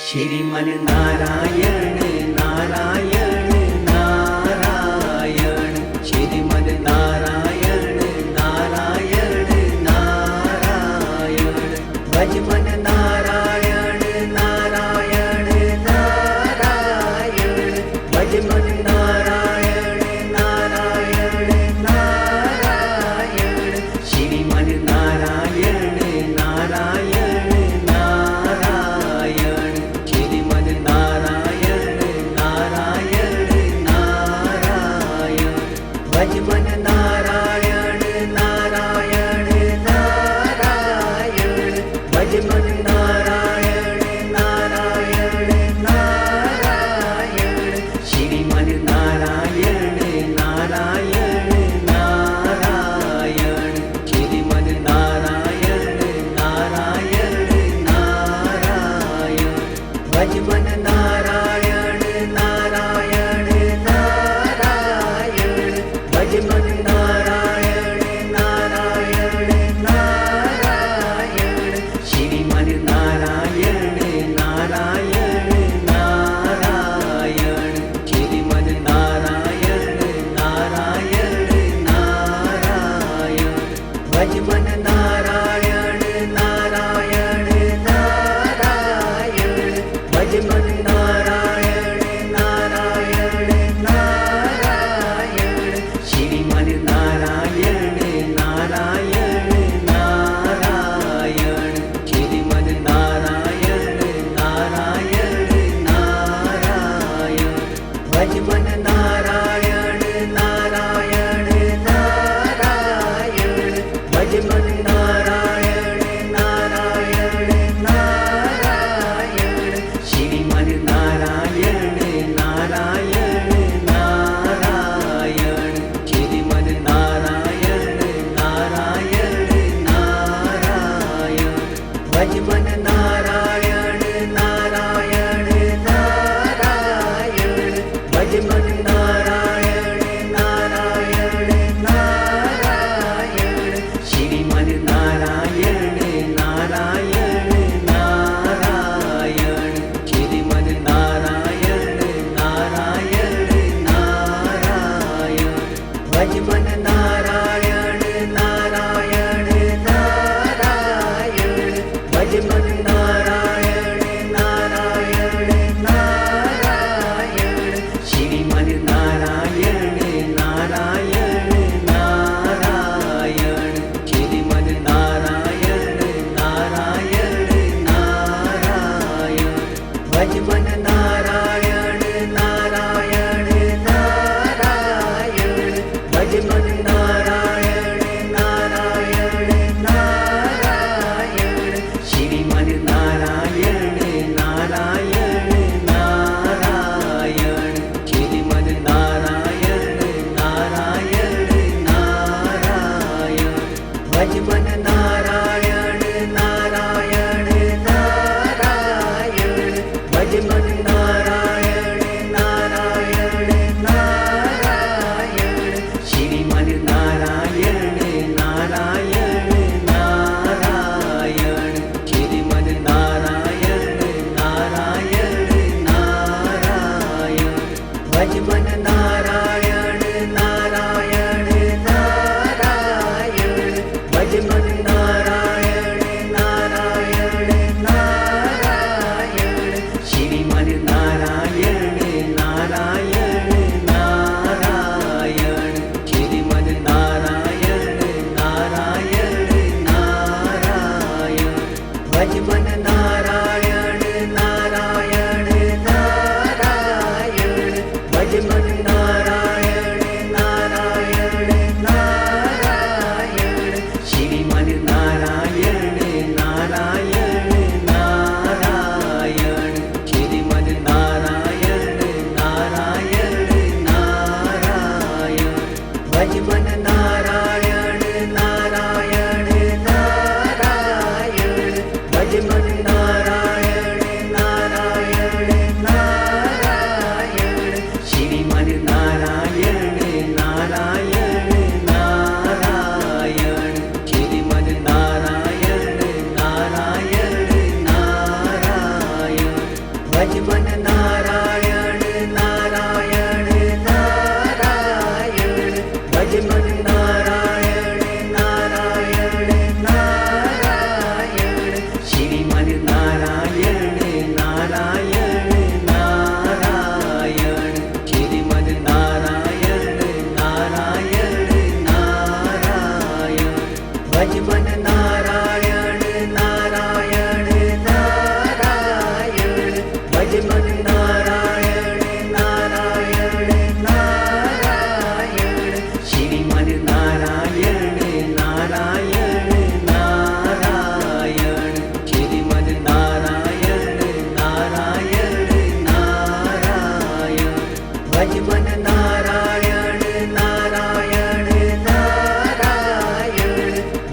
श्रीमन नारायण नारायण नारायण, श्रीमन नारायण नारायण नारायण, भजमन नारायण नारायण नारायण, भजमन नारायण नारायण नारायण, श्रीमन नारायण नारायण नारायण, श्रीमन नारायण नारायण नारायण, भजमन नारायण नारायण नारायण, भजमन नारायण नारायण नारायण, श्रीमन नारायण नारायण नारायण, श्रीमन नारायण नारायण नारायण, भजमन नारायण नारायण नारायण, भजमन नारायण नारायण नारायण, श्रीमन नारायण नारायण नारायण, श्रीमन नारायण नारायण नारायण, भजमन नारायण नारायण नारायण, भजमन नारायण नारायण नारायण, श्रीमन नारायण नारायण नारायण, श्रीमन नारायण नारायण नारायण, भजमन नारायण नारायण नारायण, भजमन नारायण नारायण नारायण, श्रीमन नारायण नारायण नारायण, श्रीमन नारायण नारायण नारायण, भजमन नारायण नारायण नारायण, भजमन नारायण नारायण नारायण, श्रीमन नारायण नारायण नारायण, श्रीमन नारायण नारायण नारायण, भजमन नारायण नारायण नारायण, भजमन नारायण नारायण नारायण, श्रीमन नारायण नारायण नारायण, श्रीमन नारायण नारायण नारायण, भजमन नारायण नारायण नारायण, भजमन नारायण नारायण नारायण, श्रीमन नारायण नारायण नारायण, श्रीमन नारायण नारायण नारायण, भजमन नारायण नारायण नारायण, भजमन नारायण नारायण नारायण, श्रीमन नारायण नारायण नारायण, श्रीमन नारायण नारायण नारायण, भजमन नारायण नारायण नारायण, भजमन नारायण नारायण नारायण, श्रीमन नारायण नारायण नारायण, श्रीमन नारायण नारायण नारायण, भजमन नारायण नारायण नारायण, भजमन नारायण नारायण नारायण, श्रीमन नारायण नारायण नारायण, श्रीमन नारायण नारायण नारायण, भजमन नारायण नारायण नारायण, भजमन भज मन नारायण नारायण नारायण भज मन नारायण नारायण नारायण श्री मन नारायण नारायण नारायण श्री मन नारायण नारायण नारायण भज मन नारायण नारायण नारायण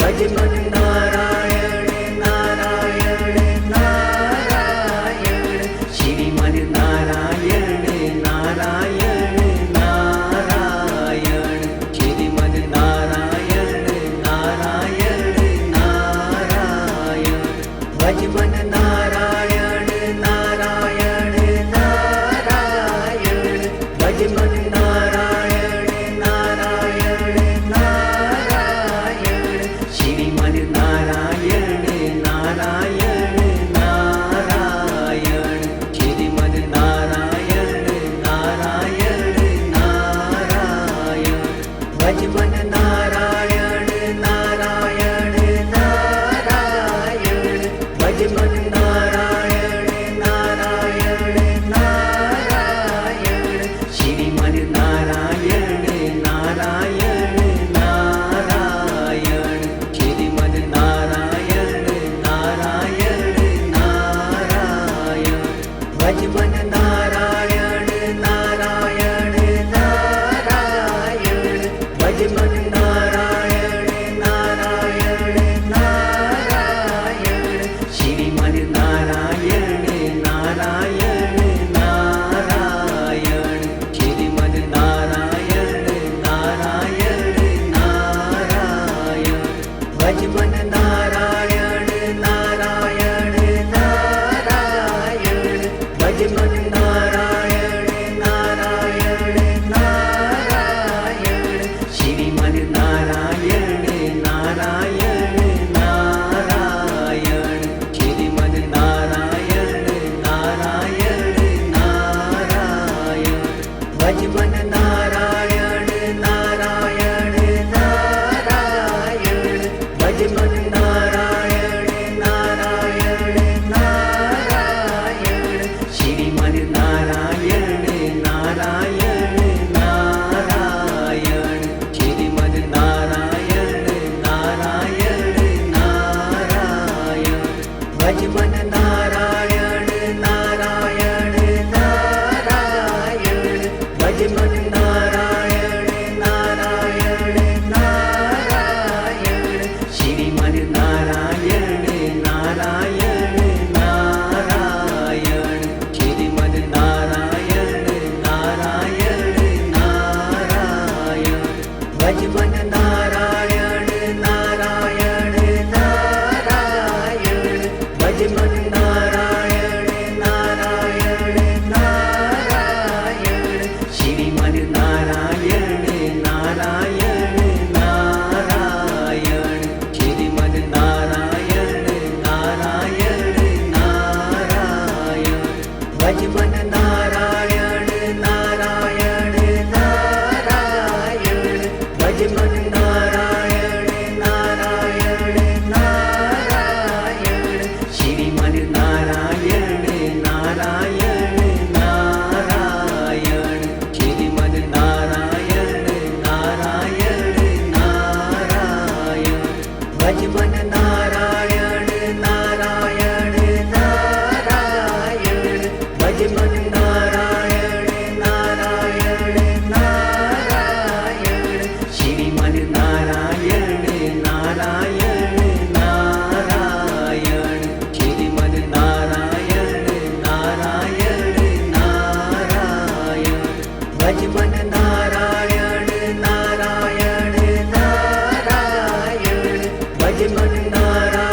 भज मन नारायण नारायण नारायण श्री मन नारायण नारायण नारायण श्री मन नारायण नारायण नारायण भज मन नारायण नारायण नारायण भज मन नारायण नारायण नारायण श्री मन नारायण नारायण नारायण श्री मन नारायण नारायण नारायण भज मन नारायण नारायण नारायण भज मन नारायण नारायण नारायण श्री मन नारायण नारायण नारायण श्री मन नारायण नारायण नारायण भज मन नारायण नारायण नारायण भज मन नारायण नारायण नारायण श्री मन नारायण नारायण नारायण श्री मन नारायण नारायण नारायण भज मन नारायण नारायण नारायण भज मन नारायण नारायण नारायण श्री मन नारायण नारायण नारायण श्री मन नारायण नारायण नारायण भज मन नारायण नारायण नारायण भज मन नारायण नारायण नारायण श्री मन नारायण नारायण नारायण श्री मन नारायण नारायण नारायण भज मन नारायण नारायण नारायण भज मन नारायण नारायण नारायण श्री मन नारायण नारायण नारायण श्री मन नारायण नारायण नारायण भज मन नारायण नारायण नारायण भज मन नारायण नारायण नारायण श्री मन नारायण नारायण नारायण श्री मन नारायण नारायण नारायण भज मन नारायण नारायण नारायण भज मन नारायण नारायण नारायण श्री मन नारायण नारायण नारायण श्री मन नारायण नारायण नारायण भज मन नारायण नारायण नारायण भज मन नारायण नारायण नारायण श्री मन नारायण नारायण नारायण श्री मन नारायण नारायण नारायण भज मन नारायण नारायण नारायण भज मन नारायण